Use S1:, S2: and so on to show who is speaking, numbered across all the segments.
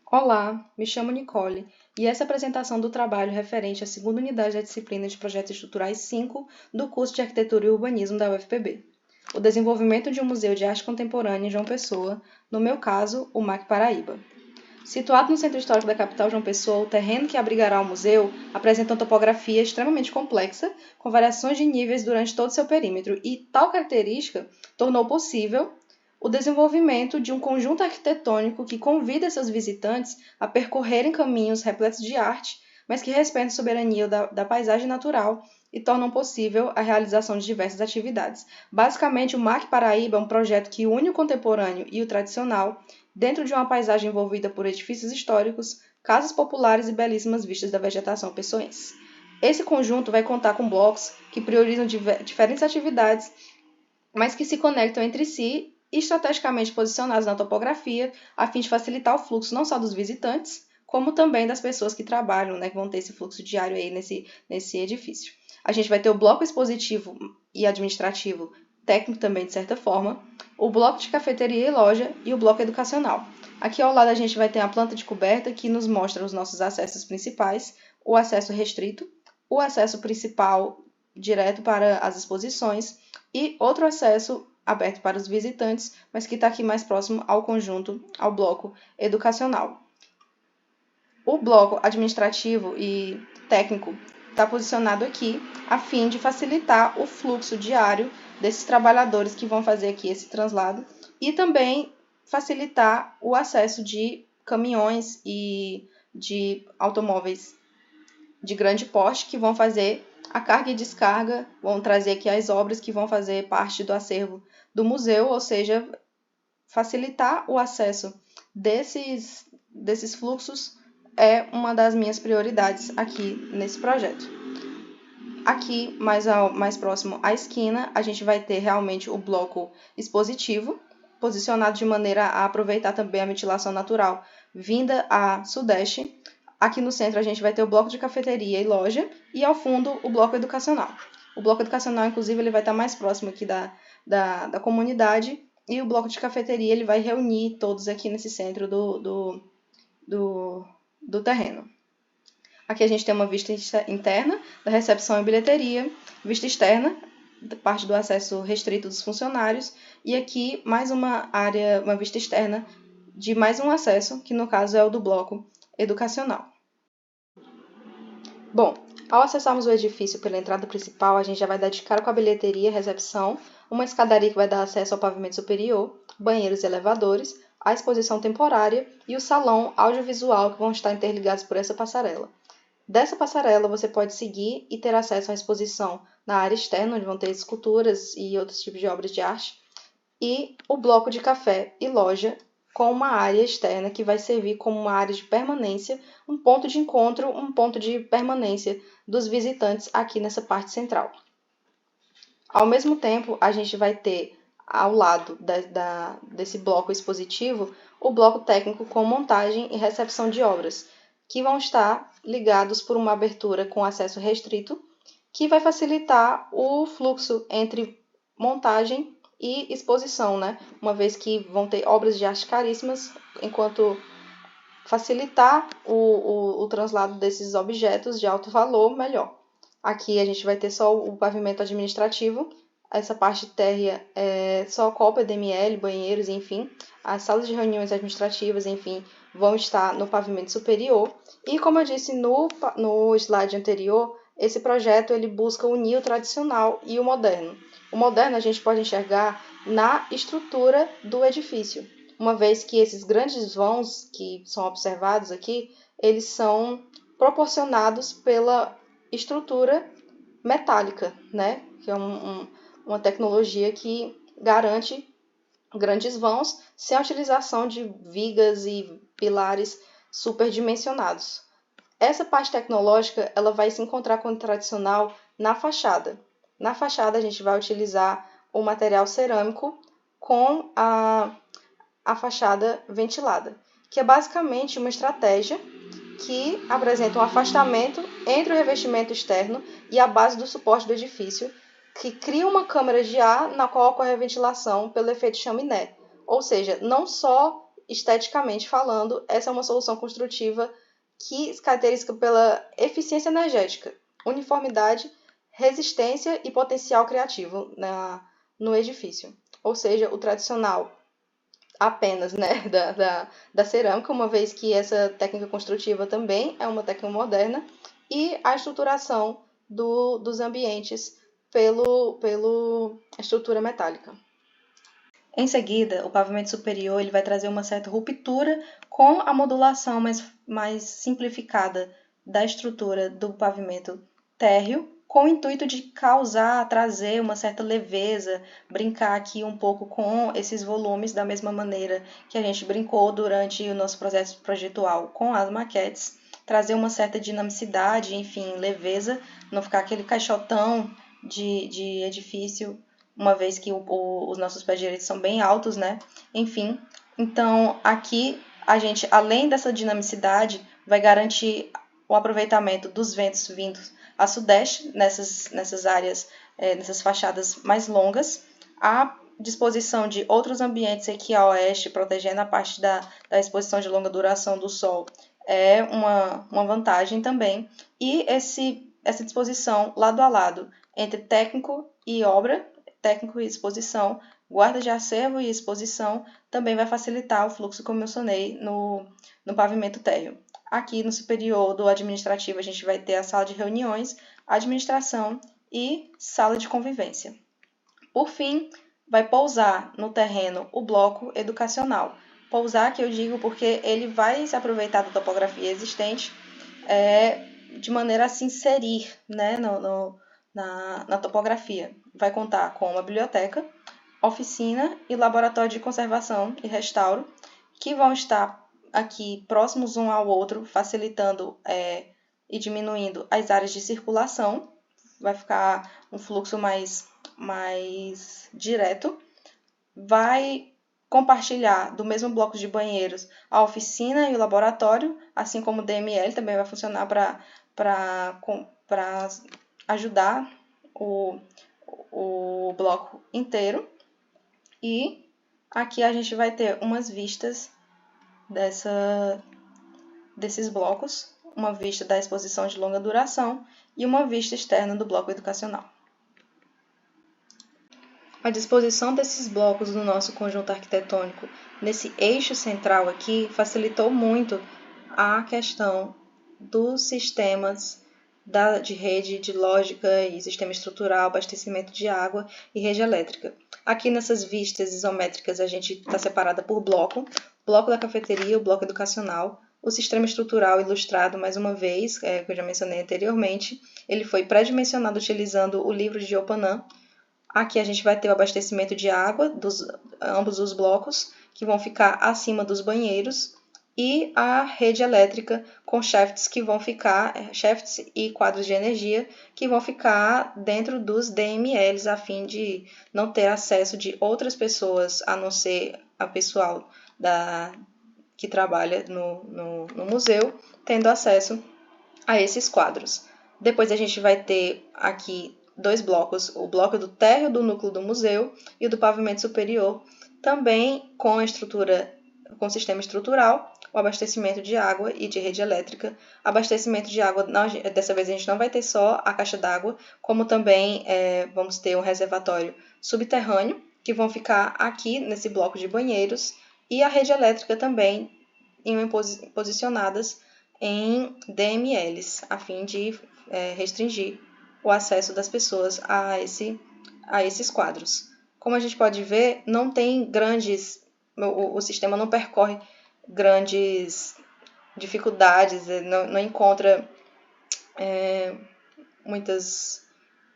S1: Olá, me chamo Nicole e essa é a apresentação do trabalho referente à segunda unidade da disciplina de Projetos Estruturais 5 do curso de Arquitetura e Urbanismo da UFPB. O desenvolvimento de um museu de arte contemporânea em João Pessoa, no meu caso, o MAC Paraíba. Situado no centro histórico da capital João Pessoa, o terreno que abrigará o museu apresenta uma topografia extremamente complexa, com variações de níveis durante todo seu perímetro, e tal característica tornou possível o desenvolvimento de um conjunto arquitetônico que convida seus visitantes a percorrerem caminhos repletos de arte, mas que respeitam a soberania da paisagem natural e tornam possível a realização de diversas atividades. Basicamente, o MAC Paraíba é um projeto que une o contemporâneo e o tradicional dentro de uma paisagem envolvida por edifícios históricos, casas populares e belíssimas vistas da vegetação pessoense. Esse conjunto vai contar com blocos que priorizam diferentes atividades, mas que se conectam entre si estrategicamente posicionados na topografia, a fim de facilitar o fluxo não só dos visitantes, como também das pessoas que trabalham, né, que vão ter esse fluxo diário aí nesse edifício. A gente vai ter o bloco expositivo e administrativo, técnico também de certa forma, o bloco de cafeteria e loja e o bloco educacional. Aqui ao lado a gente vai ter a planta de coberta que nos mostra os nossos acessos principais, o acesso restrito, o acesso principal direto para as exposições e outro acesso aberto para os visitantes, mas que está aqui mais próximo ao conjunto, ao bloco educacional. O bloco administrativo e técnico está posicionado aqui a fim de facilitar o fluxo diário desses trabalhadores que vão fazer aqui esse translado e também facilitar o acesso de caminhões e de automóveis de grande porte que vão fazer a carga e descarga, vão trazer aqui as obras que vão fazer parte do acervo do museu, ou seja, facilitar o acesso desses fluxos é uma das minhas prioridades aqui nesse projeto. Aqui, mais próximo à esquina, a gente vai ter realmente o bloco expositivo, posicionado de maneira a aproveitar também a ventilação natural vinda a sudeste. Aqui no centro a gente vai ter o bloco de cafeteria e loja e ao fundo o bloco educacional. O bloco educacional, inclusive, ele vai estar mais próximo aqui da comunidade e o bloco de cafeteria ele vai reunir todos aqui nesse centro do terreno. Aqui a gente tem uma vista interna da recepção e bilheteria, vista externa, parte do acesso restrito dos funcionários, e aqui mais uma área, uma vista externa de mais um acesso, que no caso é o do bloco educacional. Bom, ao acessarmos o edifício pela entrada principal, a gente já vai dar de cara com a bilheteria, recepção, uma escadaria que vai dar acesso ao pavimento superior, banheiros e elevadores, a exposição temporária e o salão audiovisual que vão estar interligados por essa passarela. Dessa passarela, você pode seguir e ter acesso à exposição na área externa, onde vão ter esculturas e outros tipos de obras de arte, e o bloco de café e loja com uma área externa que vai servir como uma área de permanência, um ponto de encontro, um ponto de permanência dos visitantes aqui nessa parte central. Ao mesmo tempo, a gente vai ter ao lado desse bloco expositivo o bloco técnico com montagem e recepção de obras, que vão estar ligados por uma abertura com acesso restrito, que vai facilitar o fluxo entre montagem e exposição, né? Uma vez que vão ter obras de arte caríssimas, enquanto facilitar o translado desses objetos de alto valor, melhor. Aqui a gente vai ter só o pavimento administrativo, essa parte térrea é só copa, DML, banheiros, enfim. As salas de reuniões administrativas, enfim, vão estar no pavimento superior. E como eu disse no slide anterior, esse projeto ele busca unir o tradicional e o moderno. O moderno a gente pode enxergar na estrutura do edifício, uma vez que esses grandes vãos que são observados aqui, eles são proporcionados pela estrutura metálica, né? Que é uma tecnologia que garante grandes vãos sem a utilização de vigas e pilares superdimensionados. Essa parte tecnológica ela vai se encontrar com o tradicional na fachada. Na fachada a gente vai utilizar o material cerâmico com a fachada ventilada, que é basicamente uma estratégia que apresenta um afastamento entre o revestimento externo e a base do suporte do edifício, que cria uma câmara de ar na qual ocorre a ventilação pelo efeito chaminé. Ou seja, não só esteticamente falando, essa é uma solução construtiva que se caracteriza pela eficiência energética, uniformidade, resistência e potencial criativo no edifício. Ou seja, o tradicional apenas, né, da cerâmica, uma vez que essa técnica construtiva também é uma técnica moderna, e a estruturação dos ambientes pela estrutura metálica. Em seguida, o pavimento superior ele vai trazer uma certa ruptura com a modulação mais simplificada da estrutura do pavimento térreo, com o intuito de trazer uma certa leveza, brincar aqui um pouco com esses volumes da mesma maneira que a gente brincou durante o nosso processo projetual com as maquetes, trazer uma certa dinamicidade, enfim, leveza, não ficar aquele caixotão de edifício, uma vez que os nossos pés direitos são bem altos, né? Enfim, então aqui a gente, além dessa dinamicidade, vai garantir o aproveitamento dos ventos vindos a sudeste nessas áreas, nessas fachadas mais longas, a disposição de outros ambientes aqui a oeste, protegendo a parte da exposição de longa duração do sol, é uma vantagem também. E essa disposição lado a lado entre técnico e obra, técnico e exposição, guarda de acervo e exposição, também vai facilitar o fluxo, como eu mencionei, no pavimento térreo. Aqui no superior do administrativo a gente vai ter a sala de reuniões, administração e sala de convivência. Por fim, vai pousar no terreno o bloco educacional. Pousar, que eu digo porque ele vai se aproveitar da topografia existente de maneira a se inserir, né, na topografia. Vai contar com uma biblioteca, oficina e laboratório de conservação e restauro, que vão estar aqui próximos um ao outro, facilitando e diminuindo as áreas de circulação. Vai ficar um fluxo mais direto. Vai compartilhar do mesmo bloco de banheiros a oficina e o laboratório, assim como o DML também vai funcionar para ajudar o bloco inteiro. E aqui a gente vai ter umas vistas desses blocos, uma vista da exposição de longa duração e uma vista externa do bloco educacional. A disposição desses blocos no nosso conjunto arquitetônico, nesse eixo central aqui, facilitou muito a questão dos sistemas de rede de lógica e sistema estrutural, abastecimento de água e rede elétrica. Aqui nessas vistas isométricas a gente está separada por bloco da cafeteria, o bloco educacional, o sistema estrutural ilustrado, mais uma vez, que eu já mencionei anteriormente, ele foi pré-dimensionado utilizando o livro de Opanam. Aqui a gente vai ter o abastecimento de água ambos os blocos, que vão ficar acima dos banheiros, e a rede elétrica com shafts e quadros de energia que vão ficar dentro dos DMLs, a fim de não ter acesso de outras pessoas, a não ser a pessoal que trabalha no museu, tendo acesso a esses quadros. Depois a gente vai ter aqui dois blocos, o bloco do térreo do núcleo do museu e o do pavimento superior, também com com sistema estrutural, o abastecimento de água e de rede elétrica. Abastecimento de água, dessa vez a gente não vai ter só a caixa d'água, como também vamos ter um reservatório subterrâneo, que vão ficar aqui nesse bloco de banheiros, e a rede elétrica também posicionadas em DMLs, a fim de restringir o acesso das pessoas a esses quadros. Como a gente pode ver, não tem o sistema não percorre grandes dificuldades, não encontra muitas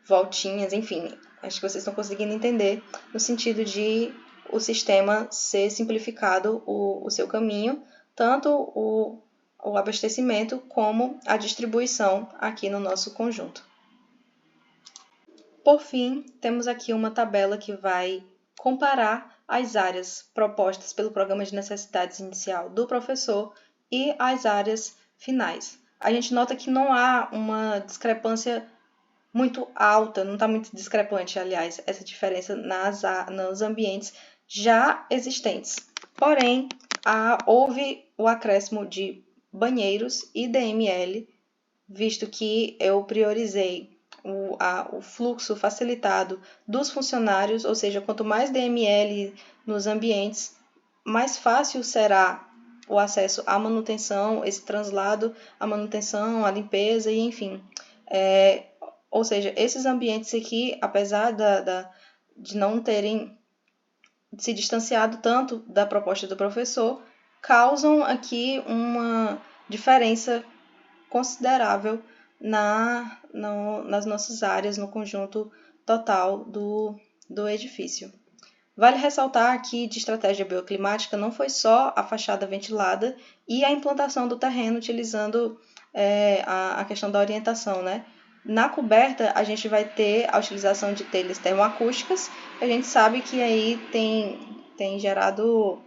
S1: voltinhas, enfim, acho que vocês estão conseguindo entender no sentido de o sistema ser simplificado o seu caminho, tanto o abastecimento como a distribuição aqui no nosso conjunto. Por fim, temos aqui uma tabela que vai comparar as áreas propostas pelo Programa de Necessidades Inicial do professor e as áreas finais. A gente nota que não há uma discrepância muito alta, não está muito discrepante, aliás, essa diferença nos ambientes já existentes. Porém, houve o acréscimo de banheiros e DML, visto que eu priorizei o fluxo facilitado dos funcionários, ou seja, quanto mais DML nos ambientes, mais fácil será o acesso à manutenção, esse translado, à manutenção, à limpeza e enfim. Ou seja, esses ambientes aqui, apesar de não terem se distanciado tanto da proposta do professor, causam aqui uma diferença considerável nas nossas áreas, no conjunto total do edifício. Vale ressaltar que de estratégia bioclimática não foi só a fachada ventilada e a implantação do terreno utilizando a questão da orientação, né? Na coberta, a gente vai ter a utilização de telhas termoacústicas, que a gente sabe que aí tem gerado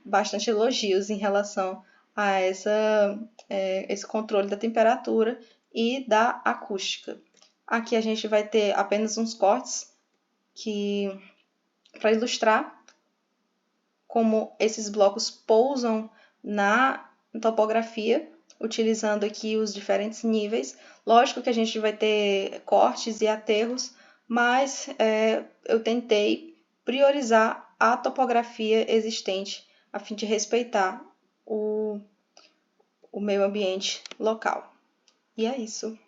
S1: bastante elogios em relação a esse controle da temperatura e da acústica. Aqui a gente vai ter apenas uns cortes para ilustrar como esses blocos pousam na topografia, utilizando aqui os diferentes níveis. Lógico que a gente vai ter cortes e aterros, mas eu tentei priorizar a topografia existente a fim de respeitar o meio ambiente local. E é isso.